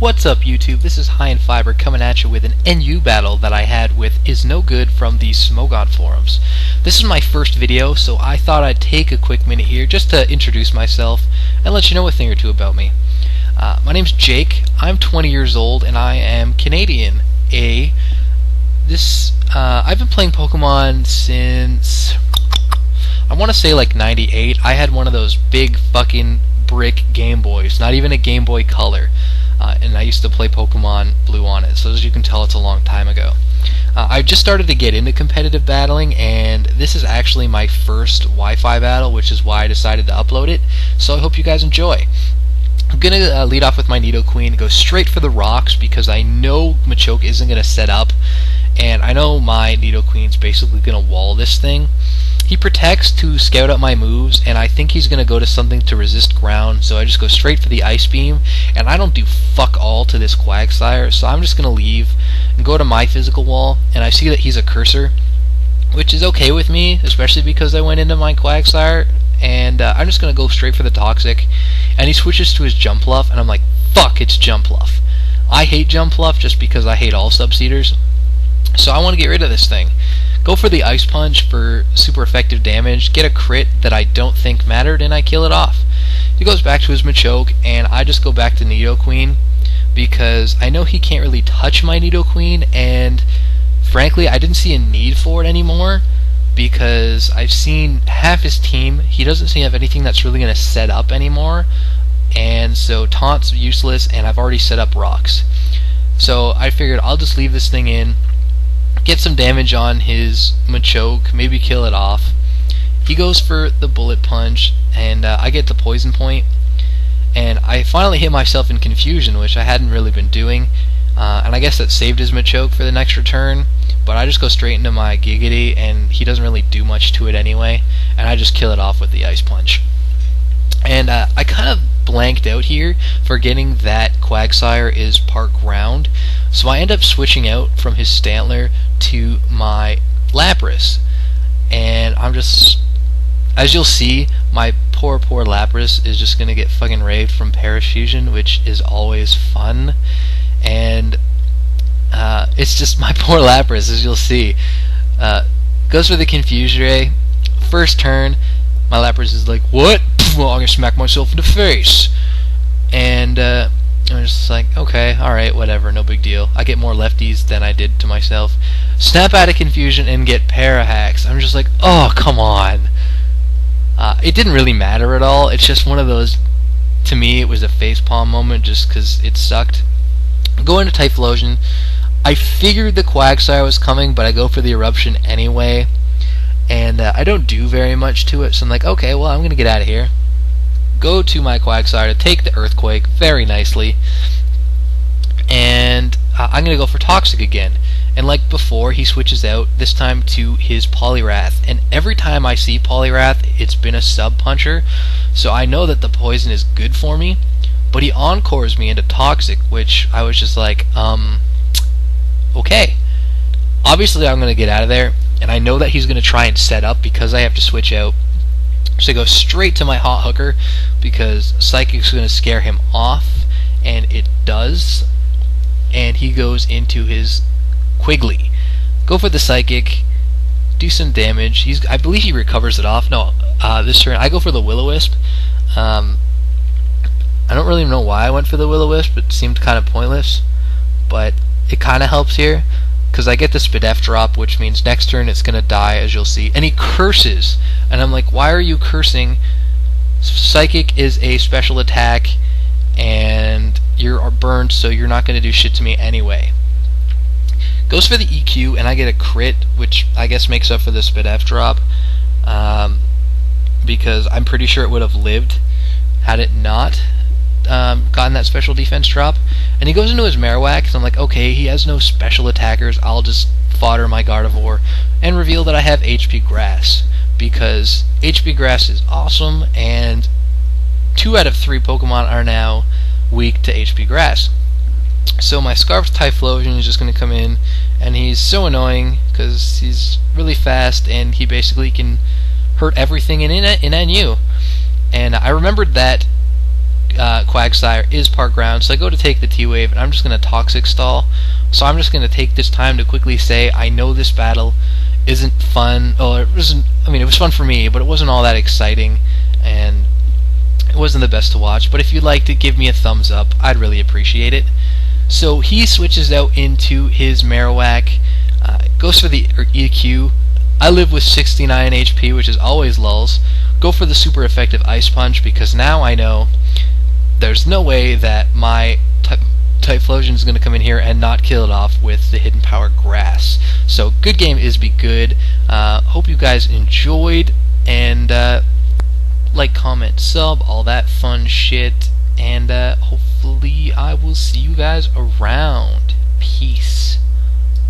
What's up, YouTube? This is High in Fiber coming at you with an NU battle that I had with IzNoGud from the IzNoGud forums. This is my first video, so I thought I'd take a quick minute here just to introduce myself and let you know a thing or two about me. My name's Jake. I'm 20 years old and I am Canadian. I've been playing Pokemon since I want to say like 98. I had one of those big fucking brick Game Boys, not even a Game Boy Color. And I used to play Pokemon Blue on it, so as you can tell, it's a long time ago. I just started to get into competitive battling, and this is actually my first Wi-Fi battle, which is why I decided to upload it, so I hope you guys enjoy. I'm going to lead off with my Nidoqueen, go straight for the rocks, because I know Machoke isn't going to set up, and I know my Nidoqueen's basically going to wall this thing. He protects to scout out my moves, and I think he's going to go to something to resist ground, so I just go straight for the Ice Beam, and I don't do fuck all to this Quagsire, so I'm just going to leave and go to my physical wall, and I see that he's a Cursor, which is okay with me, especially because I went into my Quagsire, and I'm just going to go straight for the Toxic, and he switches to his Jumpluff, and I'm like, fuck, it's Jumpluff. I hate Jumpluff just because I hate all Subseeders, so I want to get rid of this thing. Go for the Ice Punch for super effective damage, get a crit that I don't think mattered, and I kill it off. He goes back to his Machoke, and I just go back to Nidoqueen, because I know he can't really touch my Nidoqueen, and frankly, I didn't see a need for it anymore, because I've seen half his team. He doesn't seem to have anything that's really going to set up anymore, and so Taunt's useless, and I've already set up Rocks. So I figured I'll just leave this thing in, get some damage on his Machoke, maybe kill it off. He goes for the Bullet Punch, and I get the Poison Point, and I finally hit myself in Confusion, which I hadn't really been doing, and I guess that saved his Machoke for the next return, but I just go straight into my Giggity, and he doesn't really do much to it anyway, and I just kill it off with the Ice Punch. And I kind of blanked out here, forgetting that Quagsire is part ground, so I end up switching out from his Stantler to my Lapras, and I'm just, as you'll see, my poor Lapras is just gonna get fucking raved from Parafusion, which is always fun, and it's just my poor Lapras, as you'll see. Goes for the Confusion Ray. First turn, my Lapras is like, what? Well, I'm gonna smack myself in the face. And I'm just like, okay, alright, whatever, no big deal. I get more lefties than I did to myself. Snap out of Confusion and get Parahacks. I'm just like, oh, come on. It didn't really matter at all. It's just one of those, to me, it was a facepalm moment just because it sucked. Go into Typhlosion. I figured the Quagsire was coming, but I go for the Eruption anyway. And I don't do very much to it, so I'm like, okay, well, I'm going to get out of here. Go to my Quagsire to take the Earthquake very nicely, and I'm going to go for Toxic again. And like before, he switches out, this time to his Poliwrath, and every time I see Poliwrath, it's been a sub-puncher, so I know that the poison is good for me, but he encores me into Toxic, which I was just like, okay. Obviously, I'm going to get out of there, and I know that he's going to try and set up because I have to switch out. So I go straight to my Hot Hooker because Psychic's going to scare him off, and it does. And he goes into his Quigley. Go for the Psychic, do some damage. I believe he recovers it off. No, this turn I go for the Will-O-Wisp. I don't really know why I went for the Will-O-Wisp. It seemed kind of pointless, but it kind of helps here, because I get the Spadef drop, which means next turn it's going to die, as you'll see. And he curses. And I'm like, why are you cursing? Psychic is a special attack, and you're burned, so you're not going to do shit to me anyway. Goes for the EQ, and I get a crit, which I guess makes up for the Spadef drop, because I'm pretty sure it would have lived had it not gotten that special defense drop. And he goes into his Marowak, and I'm like, okay, he has no special attackers, I'll just fodder my Gardevoir and reveal that I have HP Grass, because HP Grass is awesome, and 2 out of 3 Pokemon are now weak to HP Grass. So my Scarf Typhlosion is just going to come in, and he's so annoying because he's really fast, and he basically can hurt everything in NU. And I remembered that Quagsire is part ground, so I go to take the T-Wave, and I'm just going to Toxic Stall. So I'm just going to take this time to quickly say, I know this battle isn't fun, or it wasn't, I mean, it was fun for me, but it wasn't all that exciting, and it wasn't the best to watch, but if you'd like to give me a thumbs up, I'd really appreciate it. So he switches out into his Marowak, goes for the EQ. I live with 69 HP, which is always lulls. Go for the super effective Ice Punch, because now I know there's no way that my Typhlosion is going to come in here and not kill it off with the Hidden Power Grass. So good game, IzNoGud. Hope you guys enjoyed, and like, comment, sub, all that fun shit, and hopefully I will see you guys around. Peace.